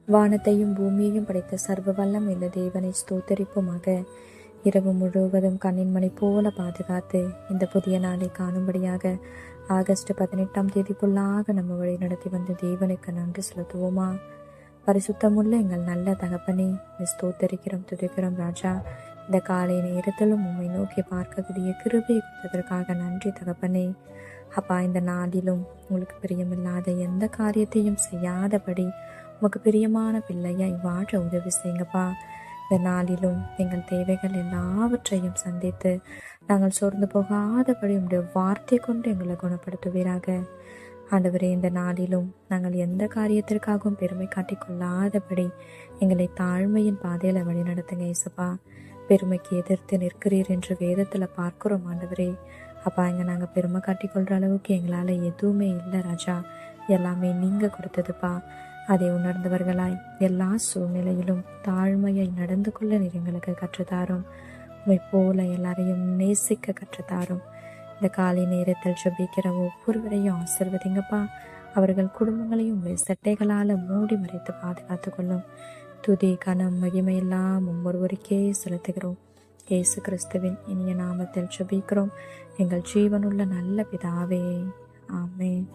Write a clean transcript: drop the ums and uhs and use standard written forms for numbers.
வானத்தையும் பூமியையும் படைத்த சர்வ வல்லம் இந்த தேவனை ஸ்தோத்தரிப்புமாக. இரவு முழுவதும் கண்ணின் மணி போல பாதுகாத்து இந்த புதிய நாளை காணும்படியாக ஆகஸ்ட் 18ஆம் தேதிக்குள்ளாக நம்ம வழி நடத்தி வந்த தேவனுக்கு நன்றி செலுத்துவோமா? பரிசுத்தமுள்ள எங்கள் நல்ல தகப்பனே, ஸ்தோத்தரிக்கிறோம், துதிக்கிறோம் ராஜா. இந்த காலை நேரத்திலும் உம்மை நோக்கி பார்க்கக்கூடிய கிருபை கொடுத்ததற்காக நன்றி தகப்பனே. அப்பா, இந்த நாளிலும் உங்களுக்கு பிரியமில்லாத எந்த காரியத்தையும் செய்யாதபடி உமக்கு பிரியமான பிள்ளையாய் வாழ உதவி செய்யுங்கப்பா. இந்த நாளிலும் எங்கள் தேவைகள் எல்லாவற்றையும் சந்தித்து நாங்கள் சோர்ந்து போகாதபடி உங்களுடைய வார்த்தை கொண்டு எங்களை குணப்படுத்துவீராக. ஆண்டவரே, இந்த நாளிலும் நாங்கள் எந்த காரியத்திற்காகவும் பெருமை காட்டிக்கொள்ளாதபடி எங்களை தாழ்மையின் பாதையில வழி நடத்துங்க இயேசுப்பா. பெருமைக்கு எதிர்த்து நிற்கிறீர் என்று வேதத்தில் பார்க்கிறோம் ஆண்டவரே. அப்பா, இங்கே நாங்கள் பெருமை காட்டிக்கொள்கிற அளவுக்கு எங்களால் எதுவுமே இல்லை ராஜா. எல்லாமே நீங்கள் கொடுத்ததுப்பா. அதை உணர்ந்தவர்களாய் எல்லா சூழ்நிலையிலும் தாழ்மையை நடந்து கொள்ள நீர் எங்களுக்கு கற்றுத்தாரும். உண்மை போல எல்லாரையும் நேசிக்க கற்றுத்தாரும். இந்த காலை நேரத்தில் ஜெபிக்கிற ஒவ்வொருவரையும் ஆசீர்வதிங்கப்பா. அவர்கள் குடும்பங்களையும் உங்கள் சட்டைகளால் மூடி மறைத்து பாதுகாத்து கொள்ளும். துதி கனம் மகிமையெல்லாம் ஒவ்வொருவருக்கே செலுத்துகிறோம். இயேசு கிறிஸ்துவின் இனிய நாமத்தில் ஜெபிக்கிறோம் எங்கள் ஜீவனுள்ள நல்ல பிதாவே, ஆமென்.